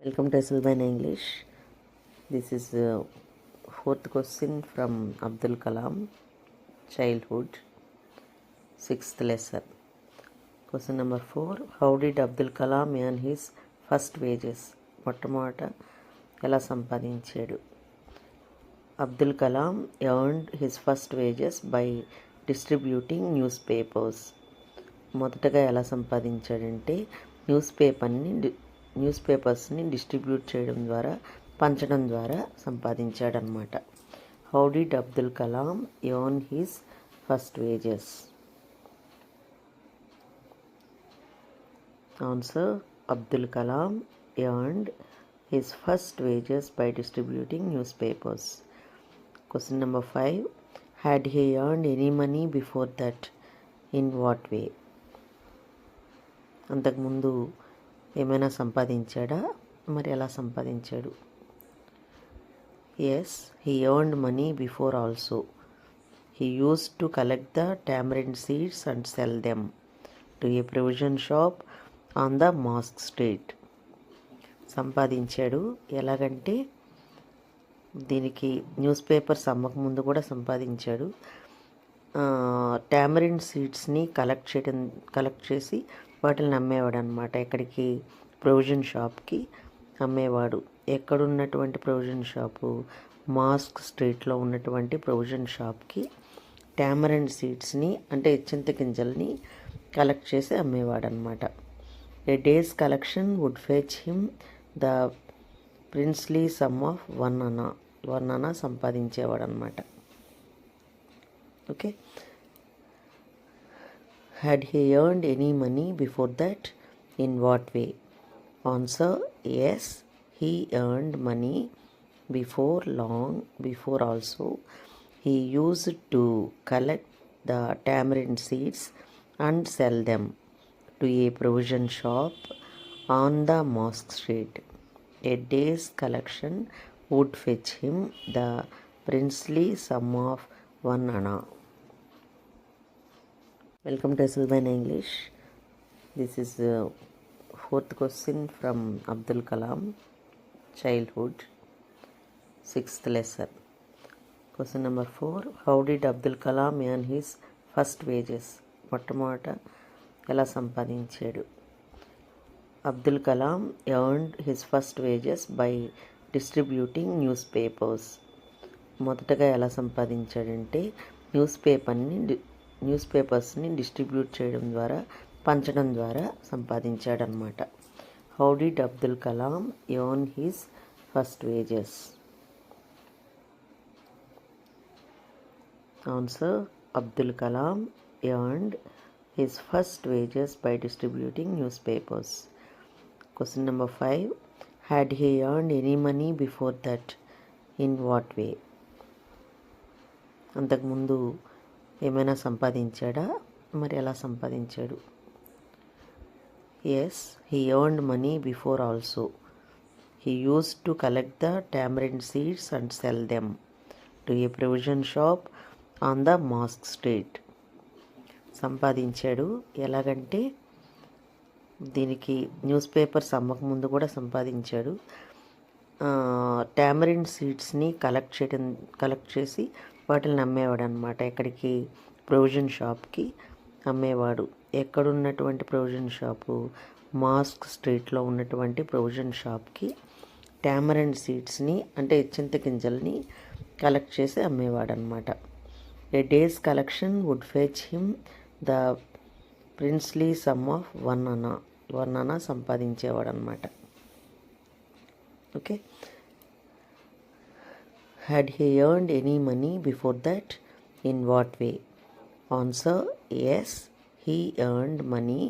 Welcome to Silvan English. This is fourth question from Abdul Kalam, childhood, sixth lesson. Question number 4. How did Abdul Kalam earn his first wages? మొట్టమొదట ఎలా సంపాదించాడు? Abdul Kalam earned his first wages by distributing newspapers. మొదటగా ఎలా సంపాదించాడంటే news పేపర్స్ని distribute చేయడం ద్వారా, పంచడం ద్వారా సంపాదించాడనమాట. How did Abdul Kalam earn his first wages? Answer: Abdul Kalam earned his first wages by distributing newspapers. Question number 5. Had he earned any money before that? In what way? అంతకుముందు ఏమైనా సంపాదించాడా? మరి ఎలా సంపాదించాడు? Yes, he earned money before also. He used to collect the tamarind seeds and sell them to a provision shop on the mosque street. సంపాదించాడు ఎలాగంటే, దీనికి news papers అమ్మకముందు కూడా సంపాదించాడు. టామరిన్ సీడ్స్ని కలెక్ట్ చేసి వాటిని అమ్మేవాడు అనమాట. ఎక్కడికి? ప్రొవిజన్ షాప్కి అమ్మేవాడు. ఎక్కడున్నటువంటి ప్రొవిజన్ షాపు? మాస్క్ స్ట్రీట్లో ఉన్నటువంటి ప్రొవిజన్ షాప్కి టామరిన్ సీడ్స్ని, అంటే చింతగింజల్ని కలెక్ట్ చేసి అమ్మేవాడు అనమాట. A day's collection would fetch him the princely sum of 1 anna. 1 anna సంపాదించేవాడు అనమాట. Okay. Had he earned any money before that? In what way? Answer: yes, he earned money before long before also. He used to collect the tamarind seeds and sell them to a provision shop on the mosque street. A day's collection would fetch him the princely sum of 1 anna. Welcome to Silvan English. This is fourth question from Abdul Kalam, childhood, sixth lesson. Question number 4. How did Abdul Kalam earn his first wages? మొట్టమొదట ఎలా సంపాదించాడు? Abdul Kalam earned his first wages by distributing news papers. మొదటగా ఎలా సంపాదించాడంటే news పేపర్స్ని distribute చేయడం ద్వారా, పంచడం ద్వారా సంపాదించాడనమాట. How did Abdul Kalam earn his first wages? Answer: Abdul Kalam earned his first wages by distributing newspapers. Question number 5. Had he earned any money before that? In what way? అంతకుముందు ఏమైనా సంపాదించాడా? మరి ఎలా సంపాదించాడు? Yes, he earned money before also. He used to collect the tamarind seeds and sell them to a provision shop on the mosque street. సంపాదించాడు ఎలాగంటే, దీనికి news papers అమ్మకముందు కూడా సంపాదించాడు. టామరిన్ సీడ్స్ని కలెక్ట్ చేసి వాటిని అమ్మేవాడు అనమాట. ఎక్కడికి? ప్రొవిజన్ షాప్కి అమ్మేవాడు. ఎక్కడున్నటువంటి ప్రొవిజన్ షాపు? మాస్క్ స్ట్రీట్లో ఉన్నటువంటి ప్రొవిజన్ షాప్కి టామరిన్ సీడ్స్ని, అంటే చింతగింజల్ని కలెక్ట్ చేసి అమ్మేవాడు అనమాట. A day's collection would fetch him the princely sum of 1 anna. 1 anna సంపాదించేవాడు అనమాట. Okay. Had he earned any money before that? In what way? Answer: yes, he earned money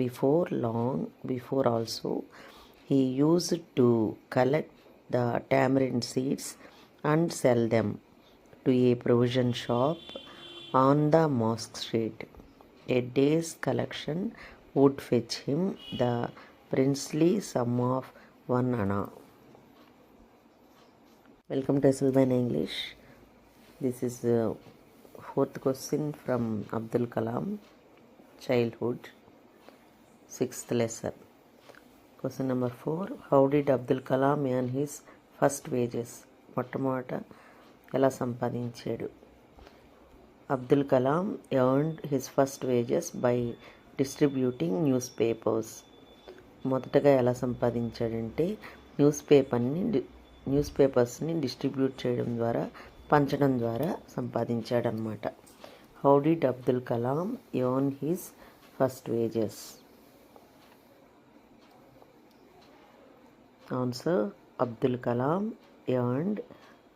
before long before also. He used to collect the tamarind seeds and sell them to a provision shop on the mosque street. A day's collection would fetch him the princely sum of 1 anna. Welcome to Silvan English. This is fourth question from Abdul Kalam, childhood, sixth lesson. Question number 4. How did Abdul Kalam earn his first wages? మొట్టమొదట ఎలా సంపాదించాడు? Abdul Kalam earned his first wages by distributing news papers. మొదటగా ఎలా సంపాదించాడంటే news పేపర్స్ని distribute చేయడం ద్వారా, పంచడం ద్వారా సంపాదించాడనమాట. How did Abdul Kalam earn his first wages? Answer: Abdul Kalam earned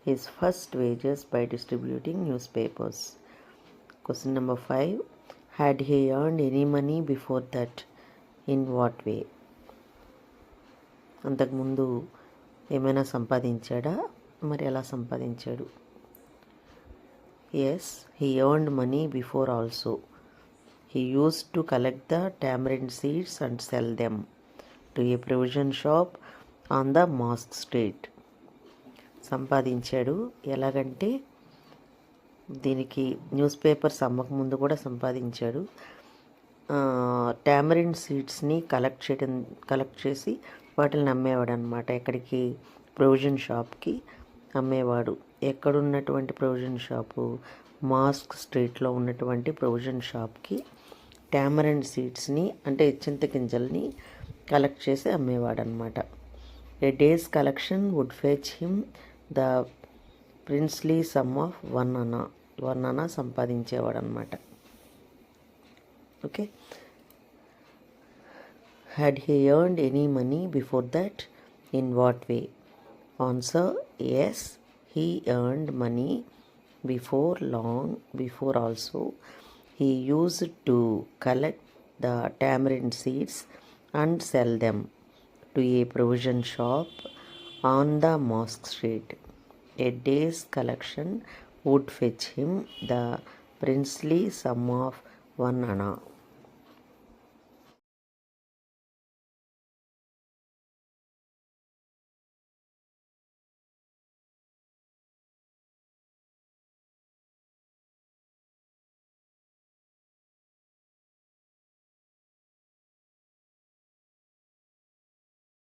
his first wages by distributing newspapers. Question number 5. Had he earned any money before that? In what way? అంతకుముందు ఏమైనా సంపాదించాడా? మరి ఎలా సంపాదించాడు? Yes, he earned money before also. He used to collect the tamarind seeds and sell them to a provision shop on the mosque street. సంపాదించాడు. ఎలాగంటే దీనికి news papers అమ్మకముందు కూడా సంపాదించాడు. టామరిన్ సీడ్స్ని కలెక్ట్ చేసి వాటిని అమ్మేవాడు అనమాట. ఎక్కడికి? ప్రొవిజన్ షాప్కి అమ్మేవాడు. ఎక్కడున్నటువంటి ప్రొవిజన్ షాపు? మాస్క్ స్ట్రీట్లో ఉన్నటువంటి ప్రొవిజన్ షాప్కి టామరిన్ సీడ్స్ని, అంటే చింతగింజల్ని కలెక్ట్ చేసి అమ్మేవాడు అనమాట. A day's collection would fetch him the princely sum of 1 anna. 1 anna సంపాదించేవాడు అనమాట. Okay. Had he earned any money before that? In what way? Answer: yes, he earned money long before also. He used to collect the tamarind seeds and sell them to a provision shop on the Mosque Street. A day's collection would fetch him the princely sum of 1 anna.